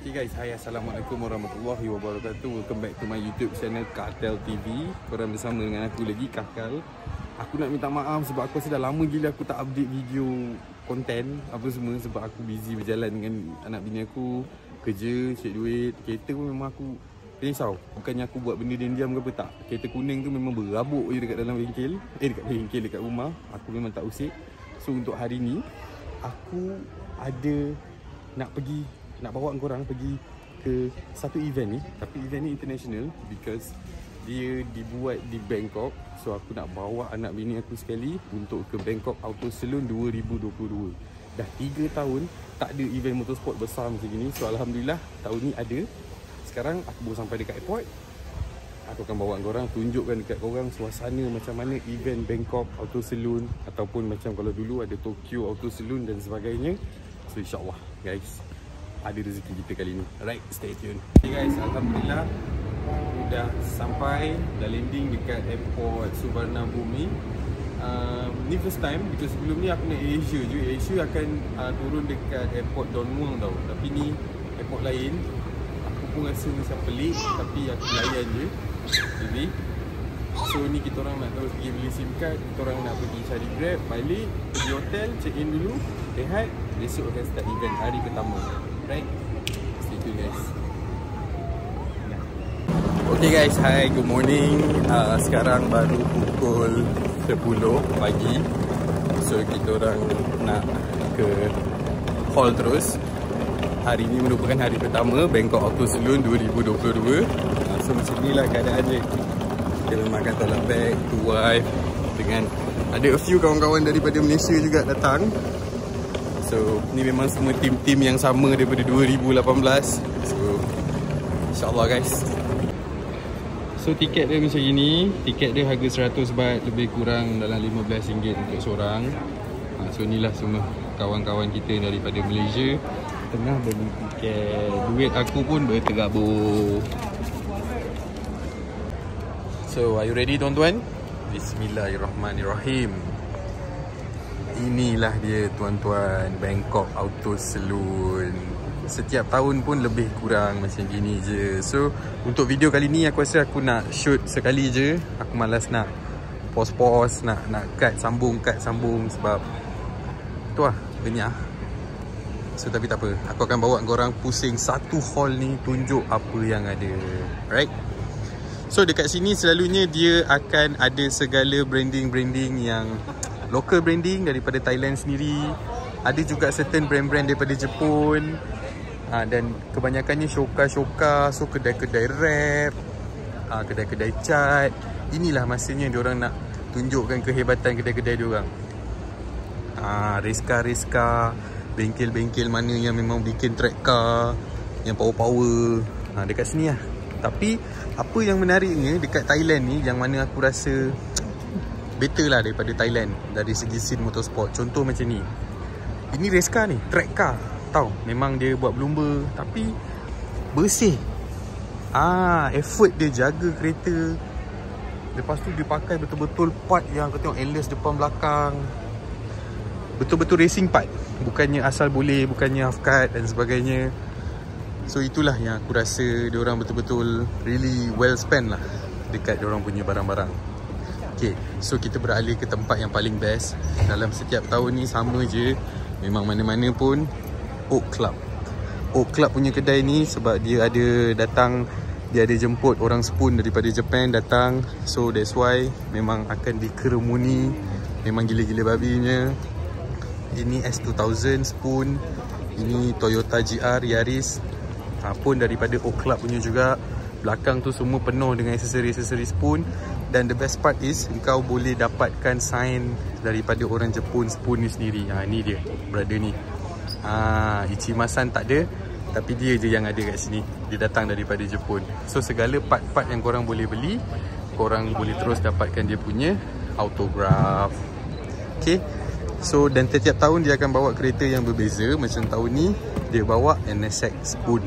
Okay guys, hai, Assalamualaikum warahmatullahi wabarakatuh. Welcome back to my YouTube channel Kartel TV. Korang bersama dengan aku lagi, Kakal. Aku nak minta maaf sebab aku dah lama gila aku tak update video konten apa semua. Sebab aku busy berjalan dengan anak bini aku, kerja, cek duit, kereta pun memang aku risau. Bukannya aku buat benda diam-diam ke apa, tak. Kereta kuning tu memang berabuk je dekat dalam bengkel. Dekat rumah. Aku memang tak usik. So untuk hari ni aku ada nak bawa korang pergi ke satu event ni. Tapi event ni international because dia dibuat di Bangkok. So aku nak bawa anak bini aku sekali untuk ke Bangkok Auto Saloon 2022. Dah 3 tahun tak ada event motorsport besar macam ni. So Alhamdulillah tahun ni ada. Sekarang aku baru sampai dekat airport. Aku akan bawa korang, tunjukkan dekat korang suasana macam mana event Bangkok Auto Saloon, ataupun macam kalau dulu ada Tokyo Auto Saloon dan sebagainya. So insyaAllah guys, ada rezeki kita kali ni. Alright, stay tune. Okay guys, Alhamdulillah dah sampai, dah landing dekat airport Suvarnabhumi. Ni first time because sebelum ni aku naik Asia je. Asia akan turun dekat airport Don Mueang tau. Tapi ni airport lain. Aku pun rasa macam pelik, tapi aku layan je. Jadi so ni kita orang nak terus pergi beli SIM card. Kita orang nak pergi cari Grab, balik, pergi hotel, check in dulu, rehat. Besok akan start event hari pertama. Right? Stay tuned guys. Okay guys, hi, good morning. Sekarang baru pukul 10 pagi. So kita orang nak ke hall terus. Hari ni merupakan hari pertama Bangkok Auto Saloon 2022. So macam inilah keadaan dia. Kita memang akan tolak bag to wife. Dengan ada a few kawan-kawan daripada Malaysia juga datang. So ni memang semua tim-tim yang sama daripada 2018. So insyaAllah guys. So tiket dia macam ini. Tiket dia harga 100 baht, lebih kurang dalam RM15 untuk seorang. So inilah semua kawan-kawan kita daripada Malaysia tengah beli tiket. Duit aku pun berterabur. So are you ready tuan-tuan? Bismillahirrahmanirrahim. Inilah dia tuan-tuan, Bangkok Auto Saloon. Setiap tahun pun lebih kurang macam gini je. So untuk video kali ni aku rasa aku nak shoot sekali je. Aku malas nak pause nak cut sambung sebab tu lah banyak. So tapi tak apa, aku akan bawa korang pusing satu hall ni, tunjuk apa yang ada. Right? So dekat sini selalunya dia akan ada segala branding yang local branding daripada Thailand sendiri. Ada juga certain brand-brand daripada Jepun. Dan kebanyakannya Shoka, so kedai-kedai rap, kedai-kedai cat. Inilah masanya diorang nak tunjukkan kehebatan kedai-kedai diorang. Reska, bengkel-bengkel mana yang memang bikin track car, yang power-power. Dekat sini lah. Tapi apa yang menariknya dekat Thailand ni, yang mana aku rasa better lah daripada Thailand dari segi scene motorsport. Contoh macam ni. Ini race car ni, track car. Tahu, memang dia buat berlumba tapi bersih. Effort dia jaga kereta. Lepas tu dia pakai betul-betul part yang kau tengok LS depan belakang. Betul-betul racing part. Bukannya asal boleh, bukannya half cut dan sebagainya. So itulah yang aku rasa diorang betul-betul really well spent lah dekat diorang punya barang-barang. Okay, so kita beralih ke tempat yang paling best. Dalam setiap tahun ni sama je. Memang mana-mana pun Oak Club. Oak Club punya kedai ni sebab dia ada jemput orang Spoon daripada Japan datang. So that's why memang akan dikerumuni. Memang gila-gila babinya. Ini S2000 Spoon. Ini Toyota GR Yaris, pun daripada Oak Club punya juga. Belakang tu semua penuh dengan aksesori-aksesori Spoon. Dan the best part is engkau boleh dapatkan sign daripada orang Jepun Spoon ni sendiri. Ni dia, brother ni. Ichimasan tak ada, tapi dia je yang ada kat sini. Dia datang daripada Jepun. So segala part-part yang korang boleh beli, korang boleh terus dapatkan dia punya autograph. Okay. So dan setiap tahun dia akan bawa kereta yang berbeza. Macam tahun ni dia bawa NSX Spoon.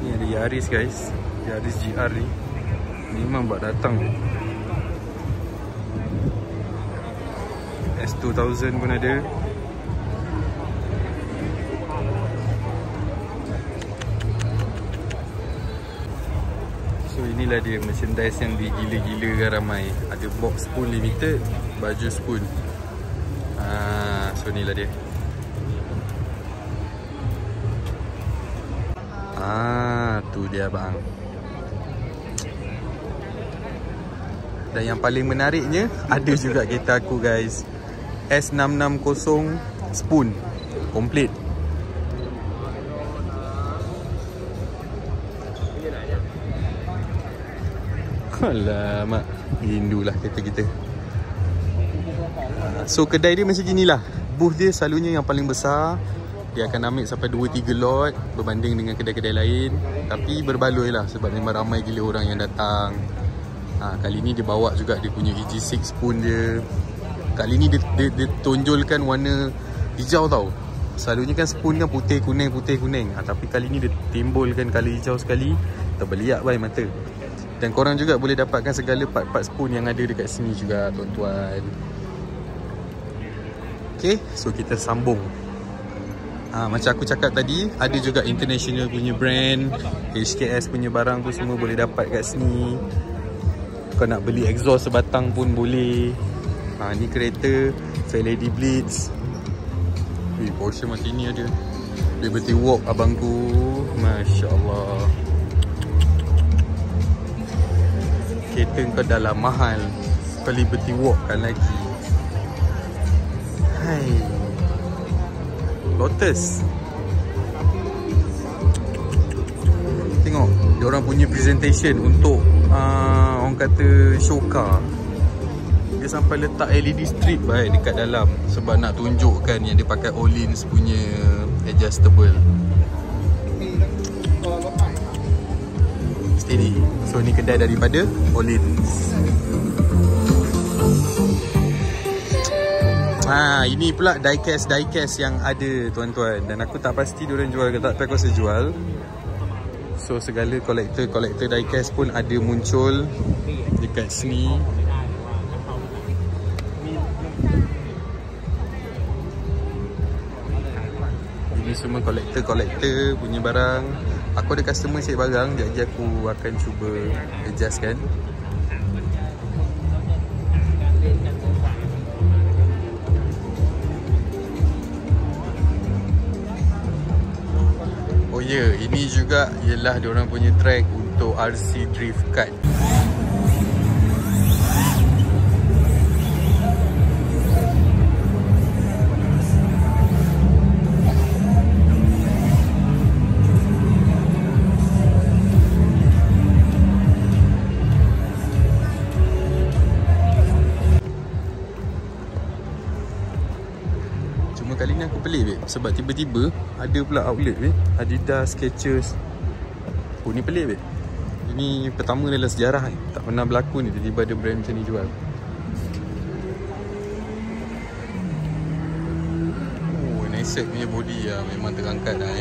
Ni ada Yaris guys, Yaris GR ni memang buat datang. S2000 pun ada. So inilah dia merchandise yang digila-gila kan ramai. Ada box spoon limited, baju spoon. So inilah dia. Tu dia bang. Dan yang paling menariknya, ada juga kereta aku guys, S660 spoon komplit. Alamak, rindulah kereta kita. So kedai dia macam ginilah. Booth dia selalunya yang paling besar. Dia akan ambil sampai 2-3 lot berbanding dengan kedai-kedai lain. Tapi berbaloi lah sebab memang ramai gila orang yang datang. Kali ni dia bawa juga dia punya EG6 spoon dia. Kali ni dia tonjolkan warna hijau tau. Selalunya kan spoon kan putih kuning. Tapi kali ni dia timbulkan colour hijau sekali. Terbeliak baik mata. Dan korang juga boleh dapatkan segala part-part spoon yang ada dekat sini juga tuan-tuan. Okay, so kita sambung. Macam aku cakap tadi, ada juga international punya brand, HKS punya barang pun semua boleh dapat kat sini. Kau nak beli exhaust sebatang pun boleh. Ni kereta Fairlady Blitz. Porsche Martini ada. Liberty Walk abangku. Masya Allah. Kereta kau dah lah mahal, kau Liberty Walk kan lagi. Hai, Lotus. Tengok diorang punya presentation untuk orang kata show car. Dia sampai letak LED strip baik dekat dalam sebab nak tunjukkan yang dia pakai Öhlins punya adjustable. Steady. So ni kedai daripada Öhlins. Ini pula diecast yang ada tuan-tuan. Dan aku tak pasti diorang jual ke tak, tapi aku rasa jual. So segala kolektor diecast pun ada muncul dekat sini. Ini semua kolektor punya barang. Aku ada customer cek barang, jadi aku akan cuba adjustkan. Oh ya, ini juga ialah diorang punya track untuk RC Drift Kart. Kali ni aku pelik babe, sebab tiba-tiba ada pula outlet babe, Adidas, Skechers. Oh ni pelik babe. Ini pertama dalam sejarah ni, tak pernah berlaku ni tiba-tiba ada brand macam ni jual. Oh Nissan punya body lah, memang terangkat lah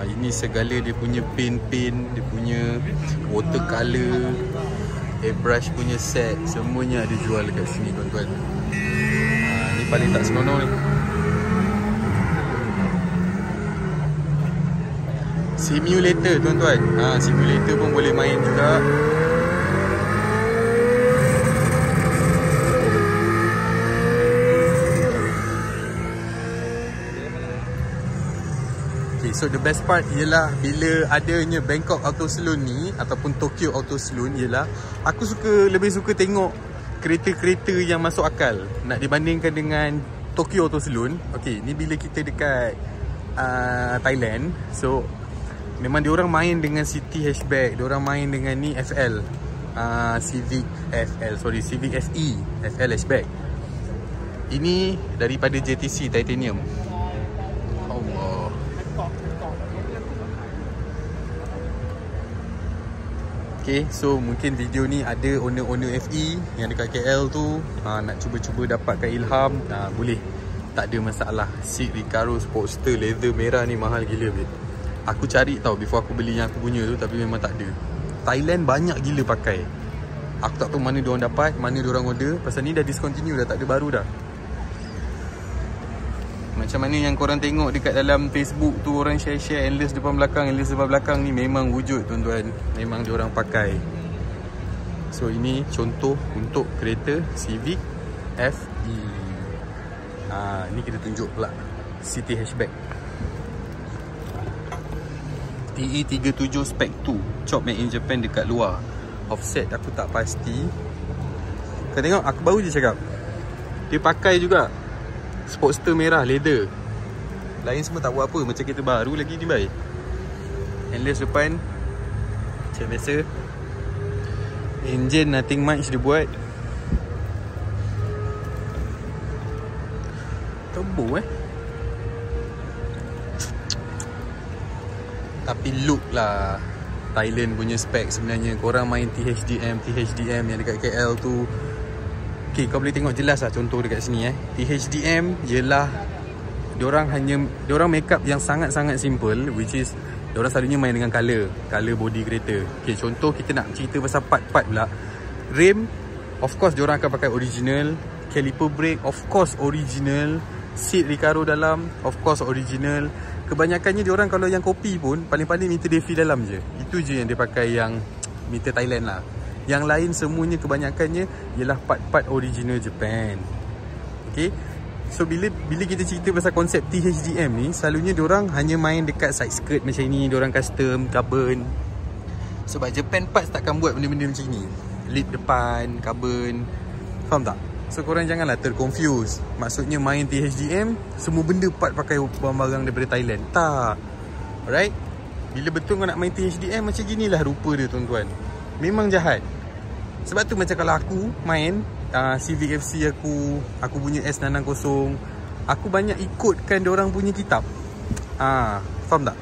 Ini segala dia punya paint, dia punya watercolor, airbrush punya set, semuanya ada jual dekat sini tuan-tuan. Ni paling tak senonoh ni. Simulator tuan-tuan. Simulator pun boleh main juga. So the best part ialah bila adanya Bangkok Auto Saloon ni ataupun Tokyo Auto Saloon ialah aku lebih suka tengok kereta-kereta yang masuk akal nak dibandingkan dengan Tokyo Auto Saloon. Okay, ni bila kita dekat Thailand. So Memang diorang main dengan City hatchback, diorang main dengan ni FL, Civic FE, FL hatchback. Ini daripada JTC Titanium. Allah. Okay, so mungkin video ni ada owner-owner FE yang dekat KL tu nak cuba-cuba dapatkan ilham, boleh. Tak ada masalah. Seat Recaro Sportster leather merah ni mahal gila babe. Aku cari tau before aku beli yang aku punya tu, tapi memang tak ada. Thailand banyak gila pakai. Aku tak tahu mana diorang dapat, mana diorang order. Pasal ni dah discontinue dah, tak ada baru dah. Macam mana yang korang tengok dekat dalam Facebook tu, orang share-share endless depan belakang ni memang wujud tuan-tuan. Memang diorang pakai. So ini contoh untuk kereta Civic FE. Ni kita tunjuk pula City hatchback TE37 Spec 2, chop made in Japan dekat luar. Offset aku tak pasti. Kau tengok, aku baru je cakap dia pakai juga Sportster merah leather. Lain semua tak buat apa, macam kereta baru lagi ni baik. Endless depan macam biasa. Engine nothing much dia buat. Turbo tapi look lah Thailand punya spek sebenarnya. Korang main THDM yang dekat KL tu, okay, kau boleh tengok jelas lah contoh dekat sini THDM ialah diorang make up yang sangat-sangat simple, which is diorang selalunya main dengan colour body kereta. Okay, contoh kita nak cerita pasal part-part pula. Rim, of course diorang akan pakai original. Caliper brake, of course original. Seat Recaro dalam, of course original. Kebanyakannya diorang kalau yang kopi pun paling-paling meter Defi dalam je. Itu je yang dia pakai, yang meter Thailand lah. Yang lain semuanya kebanyakannya ialah part-part original Japan. Okay, so bila kita cerita pasal konsep THDM ni, selalunya diorang hanya main dekat side skirt macam ni. Diorang custom carbon. Sebab Japan parts takkan buat benda-benda macam ni. Lip depan, carbon. Faham tak? So korang janganlah terconfuse. Maksudnya main THDM semua benda part pakai barang-barang daripada Thailand. Tak. Alright. Bila betul kau nak main THDM, macam ginilah rupa dia tuan-tuan. Memang jahat. Sebab tu macam kalau aku main Civic FC aku punya S90, aku banyak ikutkan diorang punya kitab. Faham tak?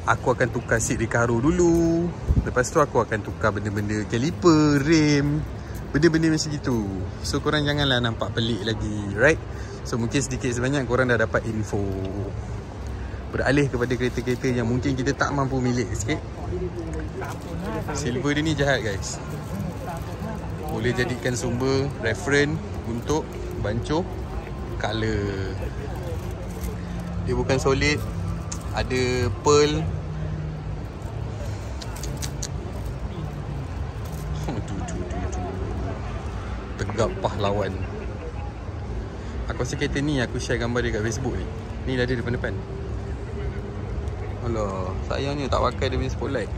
Aku akan tukar seat Recaro dulu. Lepas tu aku akan tukar benda-benda caliper, rim, benda-benda macam gitu. So korang janganlah nampak pelik lagi, right? So mungkin sedikit sebanyak korang dah dapat info. Beralih kepada kereta-kereta yang mungkin kita tak mampu milik sikit. Silver dia ni jahat guys. Boleh jadikan sumber reference untuk bancuh color. Dia bukan solid, ada pearl. Tegap pahlawan. Aku rasa kereta ni aku share gambar dia kat Facebook ni. Ni dah ada depan-depan. Alah, sayangnya tak pakai dia punya spotlight.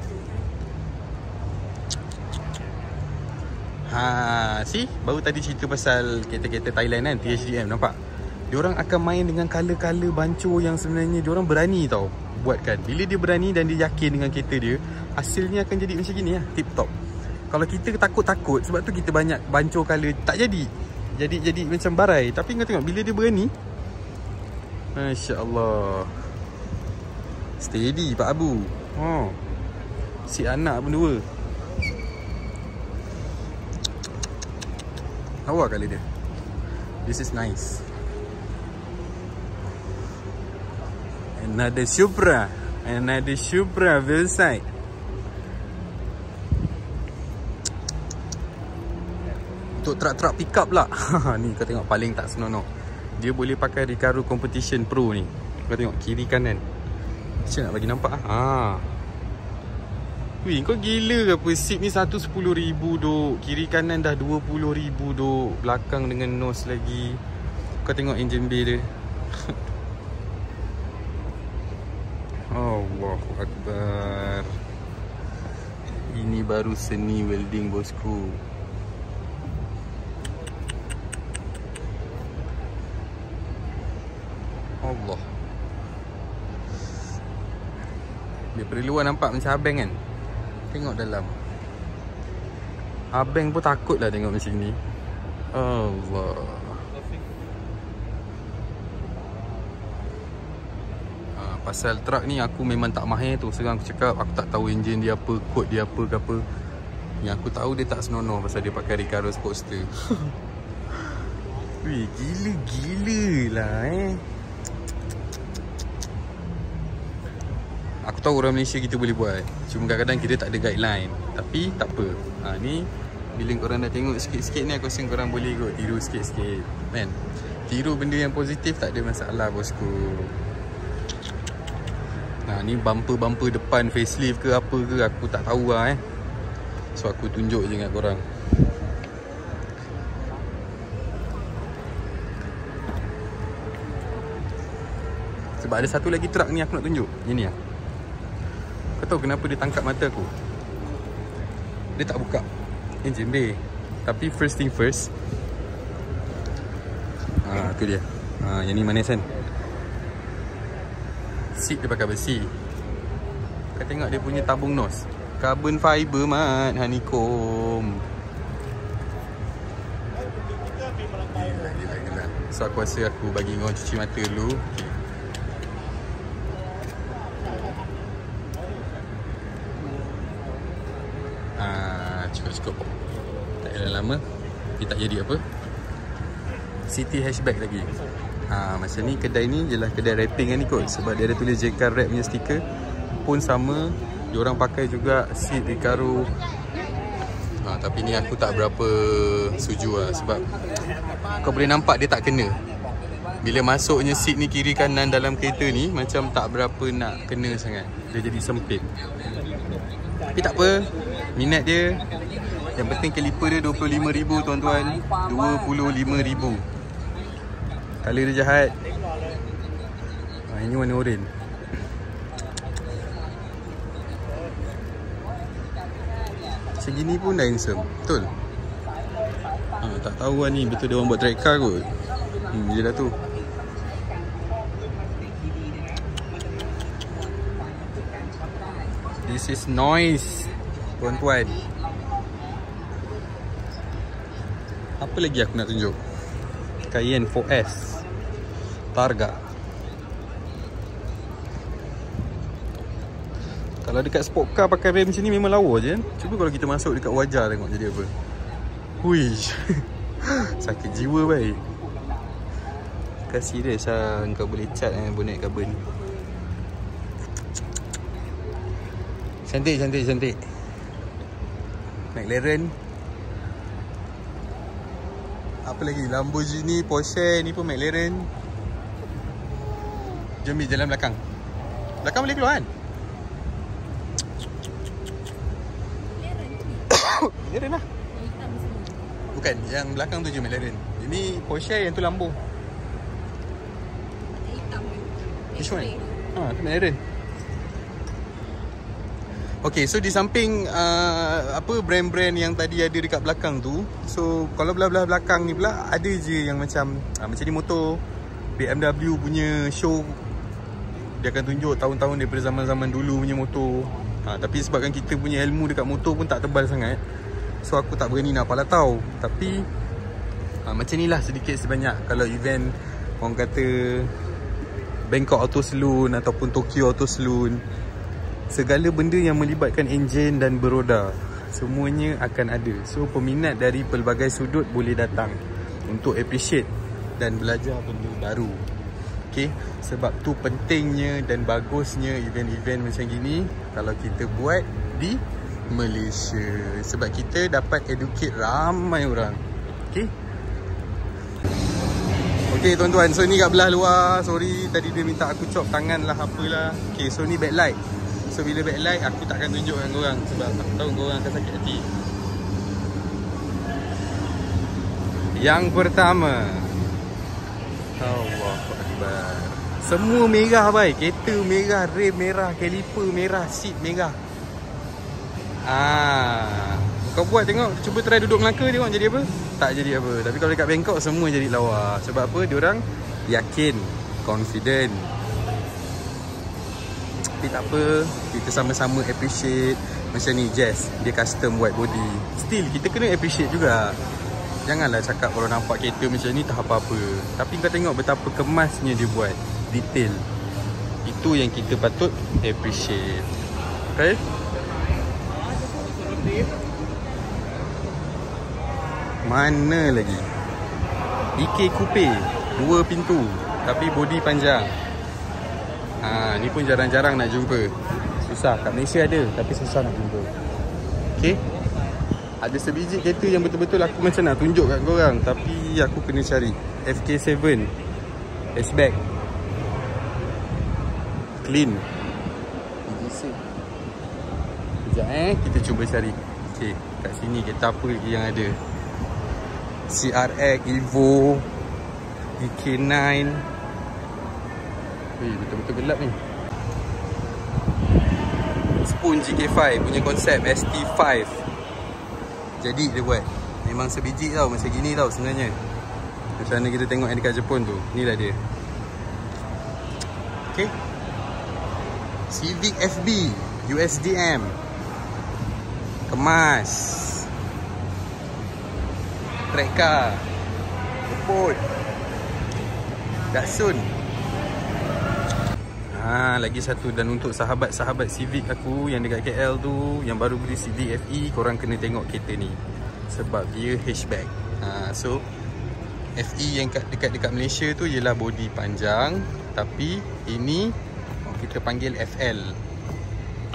See? Baru tadi cerita pasal kereta-kereta Thailand kan, THDM, nampak? Diorang akan main dengan color-color bancuh yang sebenarnya diorang berani tau buatkan. Bila dia berani dan dia yakin dengan kereta dia, hasilnya akan jadi macam gini lah, tip top. Kalau kita takut-takut, sebab tu kita banyak bancuh color, tak jadi. Jadi macam barai. Tapi kau tengok, bila dia berani, Masya Allah, steady Pak Abu. Si anak pun dua. Lawa kali dia. This is nice. Another Supra Verside. Untuk truck pickup lah. Ni kau tengok paling tak senonoh. Dia boleh pakai Recaro Competition Pro ni. Kau tengok kiri kanan. Macam nak bagi nampak Wih, kau gila ke apa? Seat ni 110,000 duk. Kiri kanan dah 20,000 duk. Belakang dengan nose lagi. Kau tengok engine bay dia. Allahu Akbar. Ini baru seni welding bosku. Allah. Daripada luar nampak macam abang kan. Tengok dalam. Abang pun takut lah tengok macam ni. Allah. Pasal truck ni aku memang tak mahir tu. Sekarang aku cakap aku tak tahu enjin dia apa, kod dia apa ke apa. Yang aku tahu dia tak senonoh pasal dia pakai Recaro Sportster. Wih, gila-gila lah Aku tahu orang Malaysia kita boleh buat. Cuma kadang-kadang kita tak ada guideline. Tapi tak apa. Ni bila korang dah tengok sikit-sikit ni, aku rasa korang boleh kot tiru sikit-sikit kan. Tiru benda yang positif tak ada masalah bosku. Ni bumper-bumper depan facelift ke apa ke aku tak tahu lah So aku tunjuk je dengan korang. Sebab ada satu lagi truck ni aku nak tunjuk. Yang ni lah. Kau tahu kenapa dia tangkap mata aku? Dia tak buka engine bay. Tapi first thing first, tu dia. Yang ni manis kan. Seat dia pakai besi. Kau tengok dia punya tabung nos, carbon fiber mat, honeycomb. Gila. So aku rasa aku bagi kau cuci mata dulu. Cukup. Tak payah lama. Dia tak jadi apa. City hatchback lagi. Macam ni kedai ni jelas kedai wrapping kan ni kot. Sebab dia ada tulis Jekar Wrap punya stiker. Pun sama, diorang pakai juga seat Recaro. Tapi ni aku tak berapa setuju lah. Sebab kau boleh nampak dia tak kena. Bila masuknya seat ni kiri kanan dalam kereta ni, macam tak berapa nak kena sangat. Dia jadi sempit. Tapi tak apa, minat dia. Yang penting kaliper dia 25,000 tuan-tuan. 25,000. Color dia jahat. Ini warna oren. Segini pun dah handsome. Betul? Tak tahu lah ni betul dia orang buat track car kot. Dia dah tu. This is noise, tuan-tuan. Apa lagi aku nak tunjuk? Cayenne 4S Targa. Kalau dekat sport car pakai rem macam ni memang lawa je kan. Cuba kalau kita masuk dekat wajah tengok jadi apa. Hui. Sakit jiwa baik. Kau serius lah kau boleh cat bonnet carbon. Cantik. McLaren. Apa lagi? Lamborghini, Porsche, ni pun McLaren. Jom jalan belakang. Belakang boleh keluar kan? McLaren lah. Bukan, yang belakang tu je McLaren. Ini Porsche, yang tu Lambo. Which one? Tu McLaren. Okay, so di samping brand-brand yang tadi ada dekat belakang tu. So kalau belah-belah belakang ni pula ada je yang macam ni motor BMW punya show. Dia akan tunjuk tahun-tahun daripada zaman-zaman dulu punya motor. Tapi sebabkan kita punya ilmu dekat motor pun tak tebal sangat, so aku tak berani nak palatau. Tapi macam ni lah sedikit sebanyak. Kalau event orang kata Bangkok Auto Saloon ataupun Tokyo Auto Saloon, segala benda yang melibatkan enjin dan beroda semuanya akan ada. So peminat dari pelbagai sudut boleh datang untuk appreciate dan belajar benda baru. Okay, sebab tu pentingnya dan bagusnya event-event macam gini kalau kita buat di Malaysia. Sebab kita dapat educate ramai orang. Okay. Okay tuan-tuan, so ni kat belah luar. Sorry tadi dia minta aku chop tangan lah apalah. Okay, so ni backlight. So bila backlight aku takkan tunjuk dengan korang sebab aku tahu korang akan sakit hati. Yang pertama, Allahuakbar. Semua merah baik. Kereta merah, rem merah, kaliper merah, seat merah. Kau buat tengok, cuba try duduk Melaka tengok jadi apa? Tak jadi apa. Tapi kalau dekat Bangkok semua jadi lawa. Sebab apa? Diorang yakin, confident. Tapi tak apa, kita sama-sama appreciate. Macam ni Jazz, dia custom white body. Still kita kena appreciate juga. Janganlah cakap kalau nampak kereta macam ni tak apa-apa. Tapi kau tengok betapa kemasnya dia buat. Detail. Itu yang kita patut appreciate. Okay? Mana lagi? EK Coupe 2 pintu tapi body panjang. Ni pun jarang-jarang nak jumpa. Susah. Kat Malaysia ada tapi susah nak jumpa. Okay, ada sebiji kereta yang betul-betul aku macam nak tunjuk kat korang, tapi aku kena cari. FK7 hatchback, clean. Sekejap kita cuba cari. Okay, kat sini kereta apa lagi yang ada? CRX, Evo, EK9. Betul-betul gelap ni. Spoon GK5 punya konsep ST5. Jadi dia buat. Memang sebiji tau, macam gini tau sebenarnya. Macam mana kita tengok yang dekat Jepun tu. Inilah dia. Okay, Civic FB USDM. Kemas. Track car. Jepun. Datsun. Lagi satu. Dan untuk sahabat-sahabat Civic aku yang dekat KL tu, yang baru beli Civic FE, korang kena tengok kereta ni. Sebab dia hatchback. So FE yang dekat Malaysia tu ialah body panjang. Tapi ini kita panggil FL.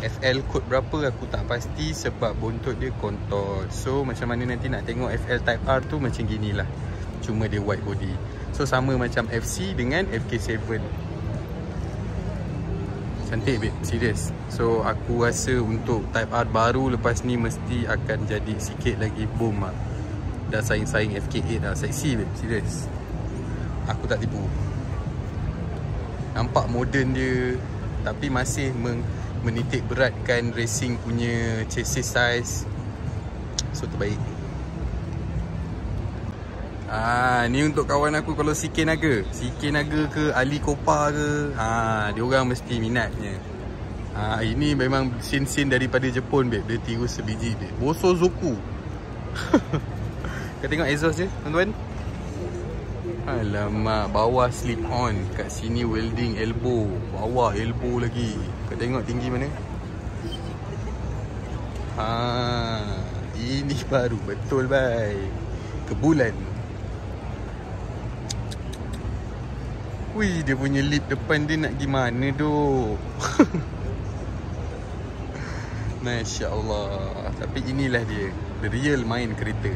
FL kod berapa aku tak pasti sebab bontot dia kontor. So macam mana nanti nak tengok FL Type R tu macam ginilah. Cuma dia white body. So sama macam FC dengan FK7. Cantik babe, serius. So aku rasa untuk Type R baru lepas ni mesti akan jadi sikit lagi boom lah. Dah saing-saing FK8 dah. Seksi babe, serius. Aku tak tipu. Nampak moden dia, tapi masih menitik beratkan racing punya chassis size. So terbaik. Ni untuk kawan aku kalau CK Naga ke Ali Copa ke, dia orang mesti minatnya. Ini memang scene daripada Jepun babe. Dia tiru sebiji babe. Bosozoku. Kau tengok exhaust dia tuan-tuan. Alamak, bawah slip on. Kat sini welding elbow. Bawah elbow lagi. Kau tengok tinggi mana? Ini baru betul bye. Kebulan. Wih, dia punya lip depan dia nak gimana doh. Masya Allah. Tapi inilah dia, the real main kereta.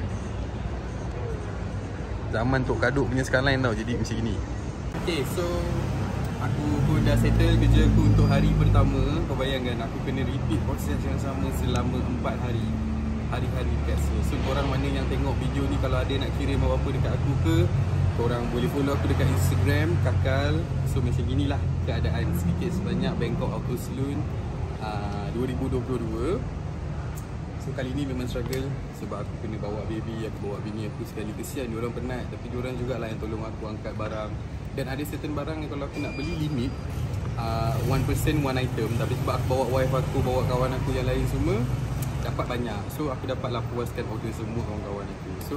Zaman Tok Kaduk punya Skyline tau, jadi macam gini. Okay, so aku pun dah settle kerja aku untuk hari pertama. Kau bayangkan aku kena repeat proses yang sama selama 4 hari. Hari-hari biasa. So korang mana yang tengok video ni, kalau ada nak kirim apa-apa dekat aku ke, korang boleh follow aku dekat Instagram Kakal. So macam ginilah keadaan sedikit sebanyak Bangkok Auto Saloon 2022. So kali ni memang struggle sebab aku kena bawa baby, aku bawa bini aku sekali. Kesian diorang penat, tapi diorang jugalah yang tolong aku angkat barang. Dan ada certain barang yang kalau aku nak beli limit one person one item, tapi sebab aku bawa wife aku, bawa kawan aku yang lain semua, dapat banyak. So aku dapatlah puaskan order semua kawan-kawan aku. So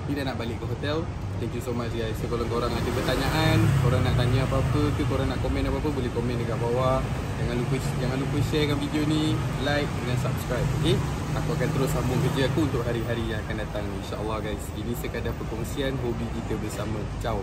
tidak nak balik ke hotel. Thank you so much guys. So kalau korang ada pertanyaan, korang nak tanya apa-apa ke, korang nak komen apa-apa, boleh komen dekat bawah. Jangan lupa sharekan video ni, like dan subscribe. Okay, aku akan terus sambung kerja aku untuk hari-hari yang akan datang, InsyaAllah guys. Ini sekadar perkongsian hobi kita bersama. Ciao.